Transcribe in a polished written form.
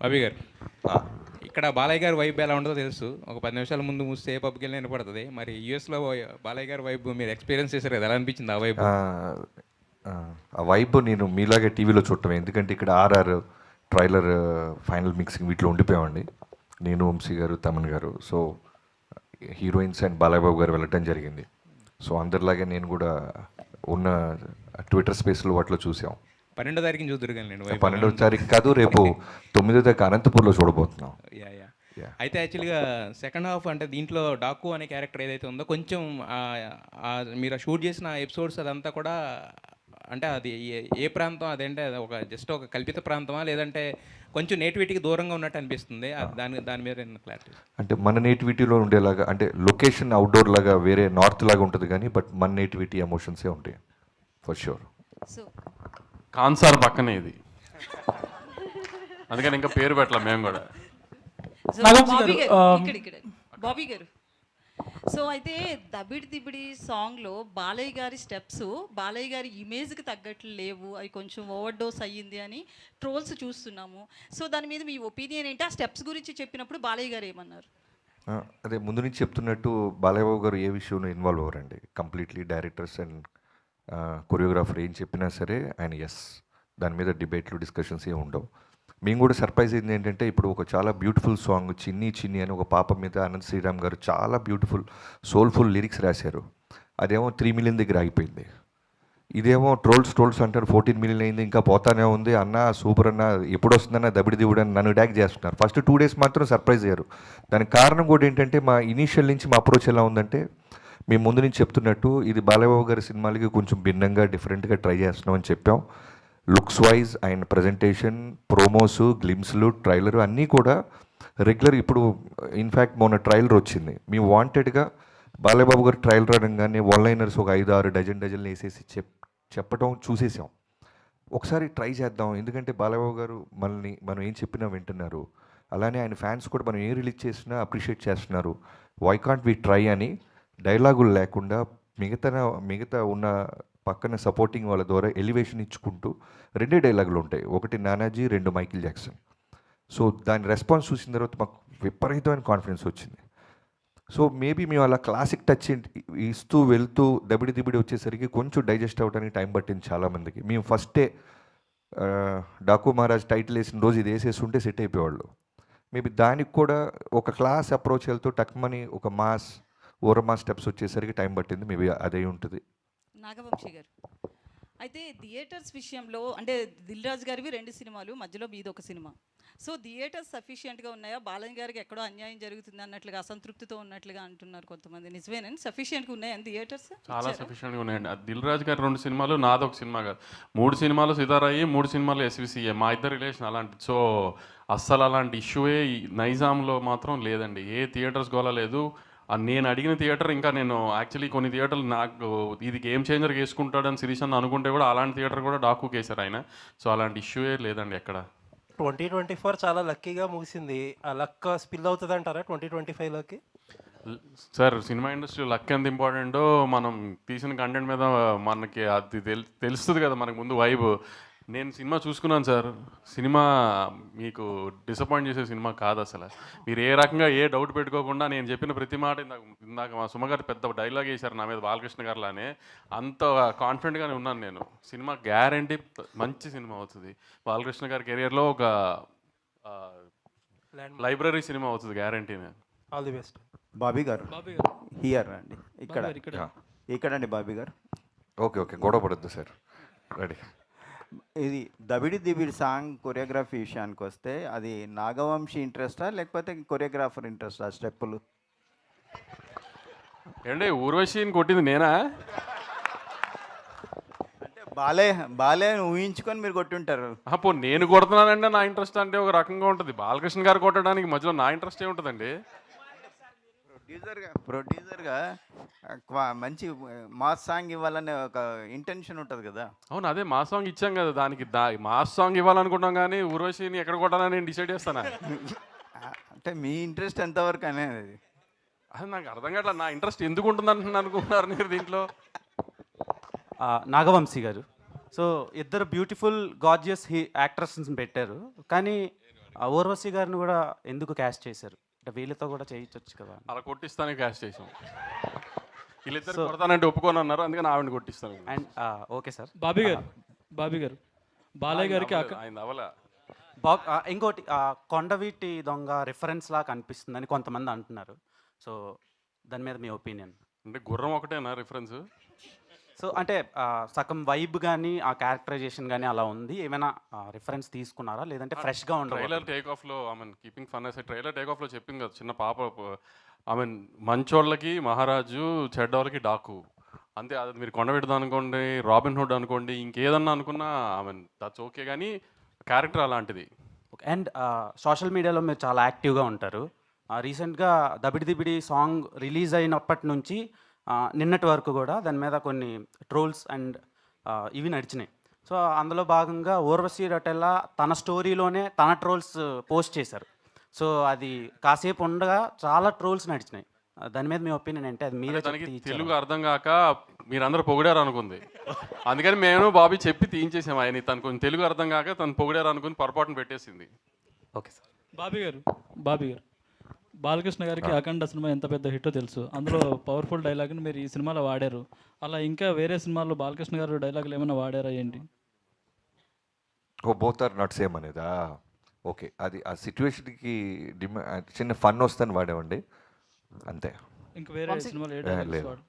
బాబీ గారు, ఆ, ఇక్కడ బాలయ్య గారి వైబ్ ఎలా ఉంటుందో తెలుసు. ఒక 10 నిమిషాల ముందు మూస్తే ఏ పబ్కి వెళ్ళినా వినపడుతుంది. మరి యూఎస్లో బాలయ్య గారి వైబ్ మీరు ఎక్స్పీరియన్స్ చేశారు కదా, ఎలా అనిపించింది ఆ వైబ్? ఆ, ఆ, ఆ వైబ్ నేను మీలాగే టీవీలో చూడటం, ఎందుకంటే ఇక్కడ ఆర్ఆర్ ట్రైలర్ ఫైనల్ మిక్సింగ్ వీటిలో ఉండిపోయామండి. నేను వంశీ గారు, తమన్ గారు. సో హీరోయిన్స్ అండ్ బాలయ్యబాబు గారు వెళ్ళటం జరిగింది. సో అందరిలాగే నేను కూడా ఉన్న ట్విట్టర్ స్పేస్లో వాటిలో చూసాం. 12వ తారీఖుని చూద్దరు కానీ నేను వైబ్ 12వ తారీఖు కాదు, రేపు 9వ తారీఖు అనంతపూర్లో చూడబోతున్నాం. Yeah yeah Yeah. అయితే యాక్చువల్గా సెకండ్ హాఫ్ అంటే దీంట్లో డాకు అనే క్యారెక్టర్ ఏదైతే ఉందో కొంచెం మీరు షూట్ చేసిన ఎపిసోడ్స్ అదంతా కూడా అంటే అది ఏ ప్రాంతం అదేంటే అది ఒక జస్ట్ ఒక కల్పిత ప్రాంతమా లేదంటే కొంచెం నేటివిటీకి దూరంగా ఉన్నట్టు అనిపిస్తుంది. దాని మీద క్లారిటీ. అంటే మన నేటివిటీలో ఉండేలాగా, అంటే లొకేషన్ అవుట్డోర్ లాగా వేరే నార్త్ లాగా ఉంటుంది కానీ బట్ మన నేటివిటీ ఎమోషన్సే ఉంటాయి ఫర్ షూర్. సో కాన్సార్ పక్కనే ఇది, అందుకని ఇంకా పేరు పెట్టలేం మేము కూడా. బాబీ గారు ఇక్కడ బాబీ గారు, సో అయితే దబిడి దిబిడి సాంగ్లో బాలయ్య గారి స్టెప్స్ బాలయ్య గారి ఇమేజ్కి తగ్గట్లు లేవు, అవి కొంచెం ఓవర్ డోస్ అయ్యింది అని ట్రోల్స్ చూస్తున్నాము. సో దాని మీద మీ ఒపీనియన్ ఏంటి? ఆ స్టెప్స్ గురించి చెప్పినప్పుడు బాలయ్య గారు ఏమన్నారు? అదే ముందు నుంచి చెప్తున్నట్టు బాలయ్యబాబు గారు ఏ విషయంలో ఇన్వాల్వ్ అవ్వరండి. కంప్లీట్లీ డైరెక్టర్స్ అండ్ కొరియోగ్రాఫర్ ఏం చెప్పినా సరే ఆయన ఎస్, దాని మీద డిబేట్లు డిస్కషన్స్ ఏమి ఉండవు. మేము కూడా సర్ప్రైజ్ అయింది ఏంటంటే, ఇప్పుడు ఒక చాలా బ్యూటిఫుల్ సాంగ్ చిన్ని చిన్ని అని ఒక పాప మీద అనంత్ శ్రీరామ్ గారు చాలా బ్యూటిఫుల్ సోల్ఫుల్ లిరిక్స్ రాశారు. అదేమో 3 మిలియన్ దగ్గర ఆగిపోయింది. ఇదేమో ట్రోల్స్ అంటారు 14 మిలియన్ అయింది, ఇంకా పోతానే ఉంది అన్న, సూపర్ అన్న, ఎప్పుడు వస్తుందన్న దబిడి దివుడు అని నన్ను ట్యాగ్ చేస్తున్నారు. ఫస్ట్ 2 డేస్ మాత్రం సర్ప్రైజ్ అయ్యారు. దానికి కారణం కూడా ఏంటంటే, మా ఇనీషియల్ నుంచి మా అప్రోచ్ ఎలా ఉందంటే, మేము ముందు నుంచి చెప్తున్నట్టు ఇది బాలయ్యబాబు గారి సినిమాలకి కొంచెం భిన్నంగా డిఫరెంట్గా ట్రై చేస్తున్నామని చెప్పాం. లుక్స్ వైజ్ ఆయన ప్రజెంటేషన్, ప్రోమోసు, గ్లిమ్స్లు, ట్రైలర్ అన్నీ కూడా రెగ్యులర్. ఇప్పుడు ఇన్ఫ్యాక్ట్ మొన్న ట్రైలర్ వచ్చింది, మేము వాంటెడ్గా బాలయ్యబాబు గారు ట్రైలర్ అనగానే వన్లైనర్స్ ఒక 5-6 డజన్లు వేసేసి చెప్పడం చూసేసాం. ఒకసారి ట్రై చేద్దాం, ఎందుకంటే బాలయ్యబాబు గారు మనం ఏం చెప్పినా వింటున్నారు, అలానే ఆయన ఫ్యాన్స్ కూడా మనం ఏం రిలీజ్ చేసినా అప్రిషియేట్ చేస్తున్నారు. వై కాంట్ వి ట్రై అని డైలాగులు లేకుండా మిగతా ఉన్న పక్కన సపోర్టింగ్ వాళ్ళ ద్వారా ఎలివేషన్ ఇచ్చుకుంటూ 2 డైలాగులు ఉంటాయి, ఒకటి నానాజీ, 2 మైకిల్ జాక్సన్. సో దాని రెస్పాన్స్ చూసిన తర్వాత మాకు విపరీతమైన కాన్ఫిడెన్స్ వచ్చింది. సో మేబీ మేము అలా క్లాసిక్ టచ్ ఇస్తూ వెళ్తూ దబిడి దిబిడి వచ్చేసరికి కొంచెం డైజెస్ట్ అవ్వడానికి టైం పట్టింది చాలామందికి. మేము ఫస్టే డాకు మహారాజ్ టైటిల్ వేసిన రోజు ఇది వేసేసి ఉంటే సెట్ అయిపోయేవాళ్ళు. మేబీ దానికి కూడా ఒక క్లాస్ అప్రోచ్ వెళ్తూ టక్మని ఒక ఓరమాస్ స్టెప్స్ వచ్చేసరికి టైం పట్టింది. మేబీ అదే ఉంటుంది. నాగవంశీ గారు, అయితే థియేటర్స్ విషయంలో అంటే దిల్ రాజు గారివి 2 సినిమాలు, మధ్యలో మీది ఒక సినిమా. సో థియేటర్స్ సఫిషియెంట్గా ఉన్నాయా? బాలయ్య గారికి ఎక్కడో అన్యాయం జరుగుతుంది అన్నట్లుగా, అసంతృప్తితో ఉన్నట్లుగా అంటున్నారు కొంతమంది. నిజమేనండి? సఫిషియెంట్గా ఉన్నాయని థియేటర్స్? చాలా సఫిషియెంట్గా ఉన్నాయండి. దిల్ రాజు గారి 2 సినిమాలు, నాది ఒక సినిమా కాదు, 3 సినిమాలు సితారాయి, 3 సినిమాలు ఎస్విసిఏ. మా ఇద్దరు రిలేషన్ అలాంటి. సో అస్సలు అలాంటి ఇష్యూయే నైజాంలో మాత్రం లేదండి. ఏ థియేటర్స్ గోలా లేదు. నేను అడిగిన థియేటర్, ఇంకా నేను యాక్చువల్లీ కొన్ని థియేటర్లు నాకు ఇది గేమ్ చేంజర్ వేసుకుంటాడని సిరీస్ అని అనుకుంటే కూడా అలాంటి థియేటర్ కూడా డాకు కేసారు ఆయన. సో అలాంటి ఇష్యూయే లేదండి ఎక్కడ. 2024 చాలా లక్కీగా ముగిసింది. ఆ లక్ స్పిల్ అవుతుంది అంటారా 2025లోకి? సార్, సినిమా ఇండస్ట్రీ లక్ ఎంత ఇంపార్టెంటో మనం తీసిన కంటెంట్ మీద మనకి అది తెలుస్తుంది కదా మనకు ముందు వైబ్. నేను సినిమా చూసుకున్నాను సార్. సినిమా మీకు డిసప్పాయింట్ చేసే సినిమా కాదు అసలు. మీరు ఏ రకంగా ఏ డౌట్ పెట్టుకోకుండా నేను చెప్పిన ప్రతి మాట ఇందాక మా సుమగారు పెద్ద డైలాగ్ వేశారు నా మీద, బాలకృష్ణ గారులానే అంత కాన్ఫిడెంట్గానే ఉన్నాను నేను. సినిమా గ్యారంటీ మంచి సినిమా అవుతుంది. బాలకృష్ణ గారి కెరియర్లో ఒక లైబ్రరీ సినిమా అవుతుంది గ్యారంటీనే. All the best. బాబీ గారు హియర్ అండి, ఇక్కడ అండి బాబీ గారు. ఓకే గొడవ పడద్దు సార్, రెడీ. ఇది దబిడి దిబిడి సాంగ్ కొరియోగ్రఫీ విషయానికి వస్తే అది నాగవంశీ ఇంట్రెస్టా లేకపోతే కొరియోగ్రాఫర్ ఇంట్రెస్టా? స్టెప్పులు ఏంటి ఊర్వశిని కొట్టింది నేనా? అంటే బాలే ఊహించుకొని మీరు కొట్టుంటారు. అప్పుడు నేను కొడుతున్నానంటే నా ఇంట్రెస్ట్ అంటే ఒక రకంగా ఉంటుంది. బాలకృష్ణ గారు కొట్టడానికి మధ్యలో నా ఇంట్రెస్ట్ ఏముంటుందండి? ప్రొడ్యూసర్గా మంచి మాస్ సాంగ్ ఇవ్వాలనే ఒక ఇంటెన్షన్ ఉంటుంది కదా. అవును, అదే మా సాంగ్ ఇచ్చాం కదా, దానికి మాస్ సాంగ్ ఇవ్వాలనుకుంటాం కానీ ఊర్వశిని ఎక్కడ కొట్టాలని నేను డిసైడ్ చేస్తానా? అంటే మీ ఇంట్రెస్ట్ ఎంతవరకు అనేది అది నాకు అర్థం కావట్లేదు. నా ఇంట్రెస్ట్ ఎందుకు ఉంటుంది అనుకుంటున్నారు మీరు దీంట్లో? నాగవంశీ గారు, సో ఇద్దరు బ్యూటిఫుల్ గార్జియస్ యాక్ట్రెస్ని పెట్టారు, కానీ ఊర్వశి గారిని కూడా ఎందుకు క్యాస్ట్ చేశారు? అంటే వీళ్ళతో కూడా చేయించవచ్చు కదా. అలా కొట్టిస్తానే క్యాష్ చేసాం. వీళ్ళిద్దరు కొడతానంటే ఒప్పుకొని అన్నారు, అందుకని ఆవిడని కొట్టిస్తాను. And okay sir. బాబీ గారు బాలయ్య గారికి ఆయన అవలా. ఇంకోటి కొండవీటి దొంగ రిఫరెన్స్ లా కనిపిస్తుందని కొంతమంది అంటున్నారు. సో దాని మీద మీ ఒపీనియన్? అంటే గుర్రం ఒకటేనా రిఫరెన్స్? సో అంటే సగం వైబ్ కానీ ఆ క్యారెక్టరైజేషన్ కానీ అలా ఉంది. ఏమైనా రిఫరెన్స్ తీసుకున్నారా లేదంటే ఫ్రెష్గా ఉండదు? ట్రైలర్ టేక్ ఆఫ్లో ఐ మీన్ కీపింగ్ ఫన్ అసలు ట్రైలర్ టేక్ ఆఫ్లో చెప్పింది కదా, చిన్న పాప ఐ మీన్ మంచోళ్ళకి మహారాజు, చెడ్డోళ్ళకి డాకు అంతే. అది మీరు కొండవీటిది అనుకోండి, రాబిన్ హుడ్ అనుకోండి, ఇంకేదన్నా అనుకున్నా ఐ మీన్ దట్స్ ఓకే, కానీ క్యారెక్టర్ అలాంటిది. అండ్ సోషల్ మీడియాలో మీరు చాలా యాక్టివ్గా ఉంటారు. రీసెంట్గా దబిడి దిబిడి సాంగ్ రిలీజ్ అయినప్పటి నుంచి నిన్నటి వరకు కూడా దాని మీద కొన్ని ట్రోల్స్ అండ్ ఇవి నడిచినాయి. సో అందులో భాగంగా ఊర్వశి రొటెల్లా తన స్టోరీలోనే తన ట్రోల్స్ పోస్ట్ చేశారు. సో అది కాసేపు ఉండగా చాలా ట్రోల్స్ నడిచినాయి. దాని మీద మీ ఒపీనియన్ ఏంటి? అది మీరే దానికి తెలుగు అర్థం కాక మీరందరూ పొగిడారు అనుకుంది, అందుకని మేము బాబీ చెప్పి తీయించేసాము. ఆయన తను కొంచెం తెలుగు అర్థం కాక తను పొగిడారు అనుకుని పొరపాటును పెట్టేసింది. Okay sir. బాబీ గారు బాలకృష్ణ గారికి అఖండ సినిమా ఎంత పెద్ద హిట్టో తెలుసు. అందులో పవర్ఫుల్ డైలాగ్ని మీరు ఈ సినిమాలో వాడారు. అలా ఇంకా వేరే సినిమాల్లో బాలకృష్ణ గారు డైలాగులు ఏమైనా వాడారా ఏంటి? బోత్ ఆర్ నాట్ సేమ్ అనేదా? ఓకే, అది ఆ సిచ్యువేషన్కి చిన్న ఫన్ వస్తుందని వాడేవండి అంతే. ఇంకా వేరే సినిమాలు ఏ డైలాగ్స్ వాడు?